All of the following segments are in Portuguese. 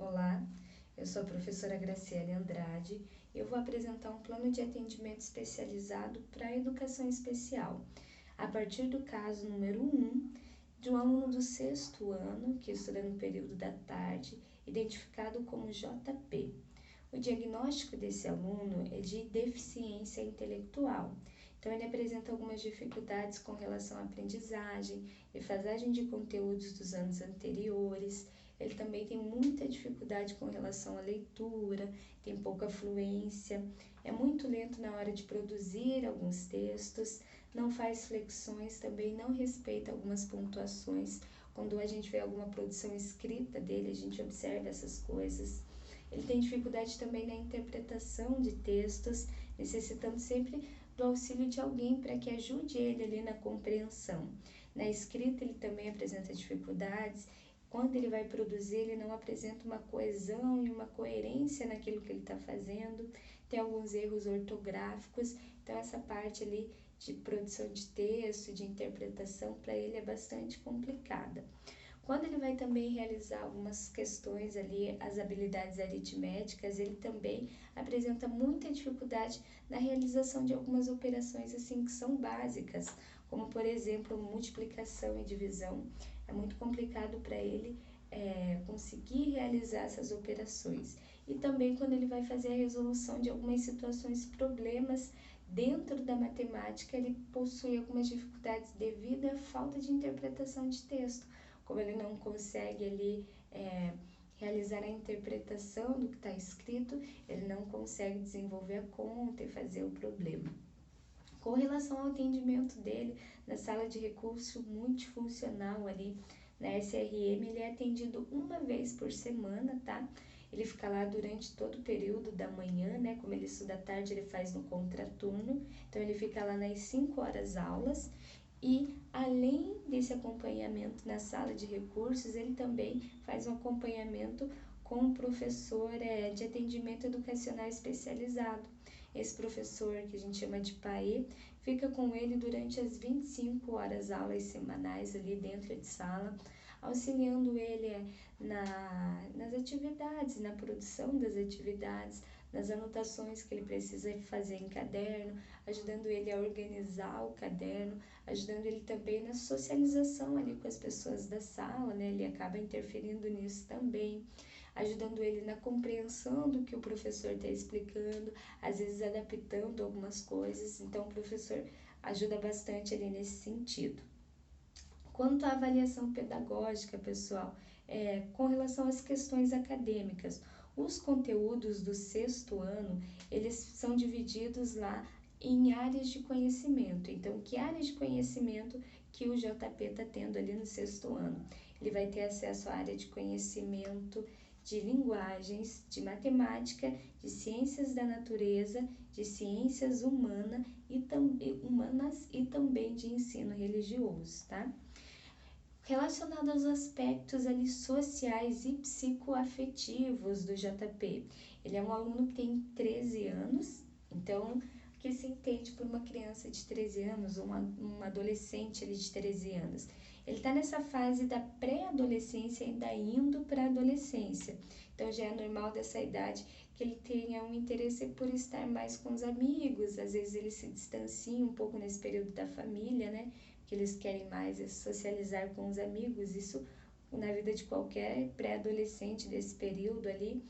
Olá, eu sou a professora Graciele Andrade e eu vou apresentar um plano de atendimento especializado para a educação especial, a partir do caso número 1 de um aluno do sexto ano que estuda no período da tarde, identificado como JP. O diagnóstico desse aluno é de deficiência intelectual. Então, ele apresenta algumas dificuldades com relação à aprendizagem, defasagem de conteúdos dos anos anteriores. Ele também tem muita dificuldade com relação à leitura, tem pouca fluência, é muito lento na hora de produzir alguns textos, não faz flexões, também não respeita algumas pontuações. Quando a gente vê alguma produção escrita dele, a gente observa essas coisas. Ele tem dificuldade também na interpretação de textos, necessitando sempre do auxílio de alguém para que ajude ele ali na compreensão. Na escrita ele também apresenta dificuldades. Quando ele vai produzir, ele não apresenta uma coesão e uma coerência naquilo que ele está fazendo. Tem alguns erros ortográficos. Então essa parte ali de produção de texto, de interpretação, para ele é bastante complicada. Quando ele vai também realizar algumas questões ali, as habilidades aritméticas, ele também apresenta muita dificuldade na realização de algumas operações assim que são básicas, como por exemplo multiplicação e divisão. É muito complicado para ele conseguir realizar essas operações. E também quando ele vai fazer a resolução de algumas situações, problemas dentro da matemática, ele possui algumas dificuldades devido à falta de interpretação de texto. Como ele não consegue ali realizar a interpretação do que está escrito, ele não consegue desenvolver a conta e fazer o problema. Com relação ao atendimento dele na sala de recurso multifuncional ali na SRM, ele é atendido uma vez por semana, tá? Ele fica lá durante todo o período da manhã, né? Como ele estuda à tarde, ele faz no contraturno, então ele fica lá nas 5 horas aulas. E além desse acompanhamento na sala de recursos, ele também faz um acompanhamento com um professor de atendimento educacional especializado. Esse professor, que a gente chama de PAE, fica com ele durante as 25 horas aulas semanais ali dentro de sala, auxiliando ele nas atividades, na produção das atividades, nas anotações que ele precisa fazer em caderno, ajudando ele a organizar o caderno, ajudando ele também na socialização ali com as pessoas da sala, né? Ele acaba interferindo nisso também, ajudando ele na compreensão do que o professor está explicando, às vezes adaptando algumas coisas. Então, o professor ajuda bastante ali nesse sentido. Quanto à avaliação pedagógica, pessoal, com relação às questões acadêmicas, os conteúdos do sexto ano, eles são divididos lá em áreas de conhecimento. Então, que área de conhecimento que o JP está tendo ali no sexto ano? Ele vai ter acesso à área de conhecimento de linguagens, de matemática, de ciências da natureza, de ciências humanas e também de ensino religioso, tá? Relacionado aos aspectos ali sociais e psicoafetivos do JP. Ele é um aluno que tem 13 anos, então o que se entende por uma criança de 13 anos, um adolescente ali de 13 anos? Ele está nessa fase da pré-adolescência, ainda indo para a adolescência. Então já é normal dessa idade que ele tenha um interesse por estar mais com os amigos, às vezes ele se distancia um pouco nesse período da família, né? Que eles querem mais é socializar com os amigos, isso na vida de qualquer pré-adolescente desse período ali.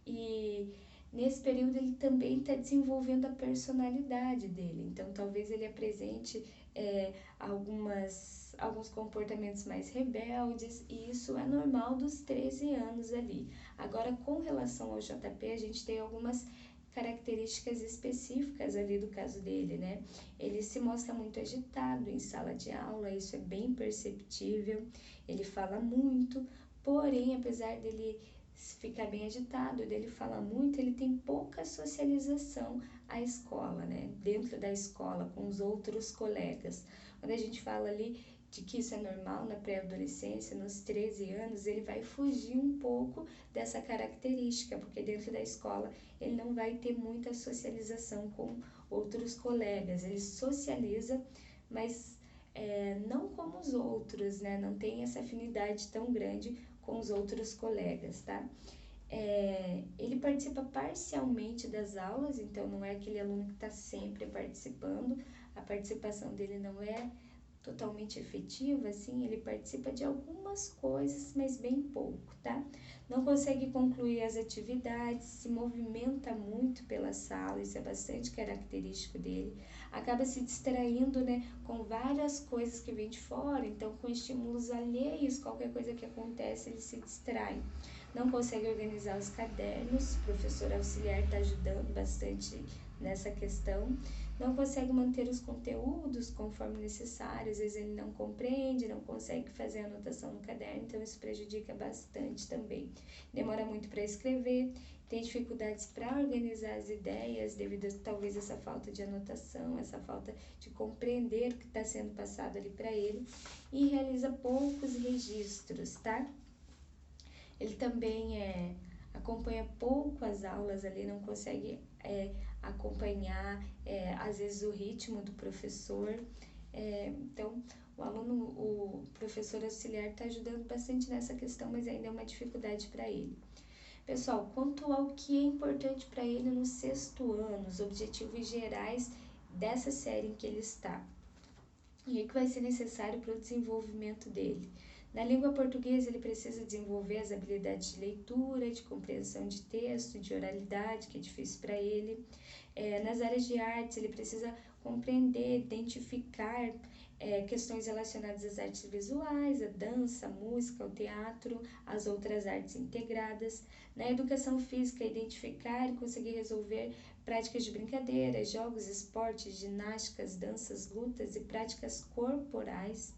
E nesse período ele também está desenvolvendo a personalidade dele, então talvez ele apresente alguns comportamentos mais rebeldes, e isso é normal dos 13 anos ali. Agora, com relação ao JP, a gente tem algumas características específicas ali do caso dele, né? Ele se mostra muito agitado em sala de aula, isso é bem perceptível, ele fala muito, porém, apesar dele ficar bem agitado, dele falar muito, ele tem pouca socialização à escola, né? Dentro da escola, com os outros colegas. Quando a gente fala ali de que isso é normal na pré-adolescência, nos 13 anos, ele vai fugir um pouco dessa característica, porque dentro da escola ele não vai ter muita socialização com outros colegas, ele socializa, mas não como os outros, né? Não tem essa afinidade tão grande com os outros colegas, tá? Ele participa parcialmente das aulas, então não é aquele aluno que está sempre participando, a participação dele não é totalmente efetiva, assim, ele participa de algumas coisas, mas bem pouco, tá? Não consegue concluir as atividades, se movimenta muito pela sala, isso é bastante característico dele, acaba se distraindo, né, com várias coisas que vêm de fora, então com estímulos alheios, qualquer coisa que acontece, ele se distrai. Não consegue organizar os cadernos, o professor auxiliar está ajudando bastante nessa questão, não consegue manter os conteúdos conforme necessário, às vezes ele não compreende, não consegue fazer a anotação no caderno, então isso prejudica bastante também. Demora muito para escrever, tem dificuldades para organizar as ideias devido a talvez essa falta de anotação, essa falta de compreender o que está sendo passado ali para ele, e realiza poucos registros, tá? Ele também acompanha pouco as aulas ali, não consegue acompanhar, às vezes, o ritmo do professor. Então, o professor auxiliar está ajudando bastante nessa questão, mas ainda é uma dificuldade para ele. Pessoal, quanto ao que é importante para ele no 6º ano, os objetivos gerais dessa série em que ele está, e o que vai ser necessário para o desenvolvimento dele. Na língua portuguesa, ele precisa desenvolver as habilidades de leitura, de compreensão de texto, de oralidade, que é difícil para ele. Nas áreas de artes, ele precisa compreender, identificar questões relacionadas às artes visuais, à dança, à música, ao teatro, às outras artes integradas. Na educação física, identificar e conseguir resolver práticas de brincadeira, jogos, esportes, ginásticas, danças, lutas e práticas corporais.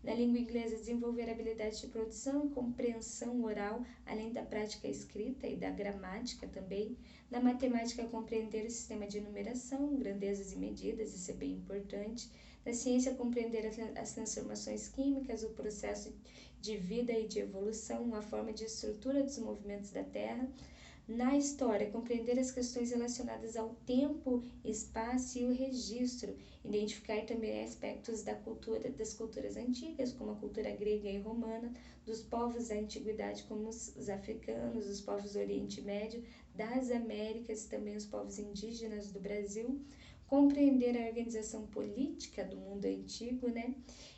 Na língua inglesa, desenvolver habilidades de produção e compreensão oral, além da prática escrita e da gramática também. Na matemática, compreender o sistema de numeração, grandezas e medidas, isso é bem importante. Na ciência, compreender as transformações químicas, o processo de vida e de evolução, a forma de estrutura dos movimentos da Terra. Na história, compreender as questões relacionadas ao tempo, espaço e o registro, identificar também aspectos das culturas antigas, como a cultura grega e romana, dos povos da antiguidade, como os africanos, os povos do Oriente Médio, das Américas e também os povos indígenas do Brasil, compreender a organização política do mundo antigo, né?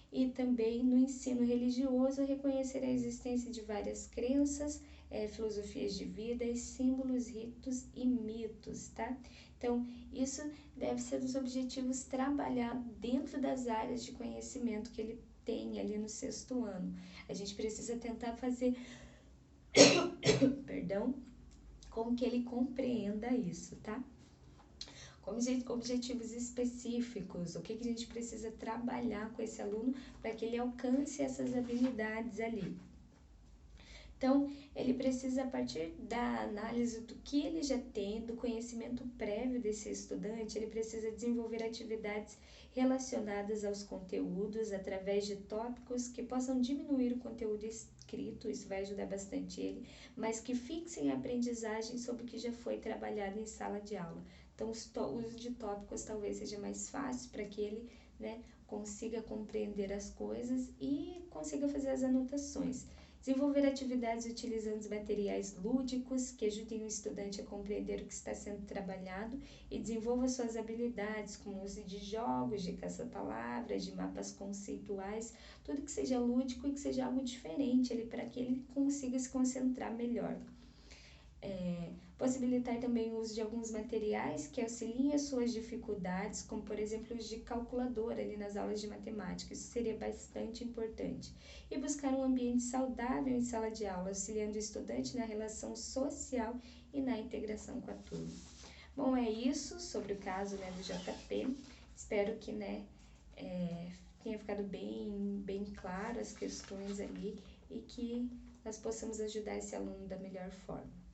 E também no ensino religioso, reconhecer a existência de várias crenças, filosofias de vida, símbolos, ritos e mitos, tá? Então, isso deve ser os objetivos trabalhados dentro das áreas de conhecimento que ele tem ali no 6º ano. A gente precisa tentar fazer, perdão, com que ele compreenda isso, tá? Como objetivos específicos, o que a gente precisa trabalhar com esse aluno para que ele alcance essas habilidades ali. Então, ele precisa, a partir da análise do que ele já tem, do conhecimento prévio desse estudante, ele precisa desenvolver atividades relacionadas aos conteúdos através de tópicos que possam diminuir o conteúdo escrito, isso vai ajudar bastante ele, mas que fixem a aprendizagem sobre o que já foi trabalhado em sala de aula. Então, o uso de tópicos talvez seja mais fácil para que ele, né, consiga compreender as coisas e consiga fazer as anotações. Desenvolver atividades utilizando os materiais lúdicos que ajudem o estudante a compreender o que está sendo trabalhado e desenvolva suas habilidades, como o uso de jogos, de caça-palavras, de mapas conceituais, tudo que seja lúdico e que seja algo diferente para que ele consiga se concentrar melhor. Possibilitar também o uso de alguns materiais que auxiliem as suas dificuldades, como por exemplo os de calculadora ali nas aulas de matemática, isso seria bastante importante. E buscar um ambiente saudável em sala de aula, auxiliando o estudante na relação social e na integração com a turma. Bom, é isso sobre o caso, né, do JP. Espero que, tenha ficado bem claro as questões ali e que nós possamos ajudar esse aluno da melhor forma.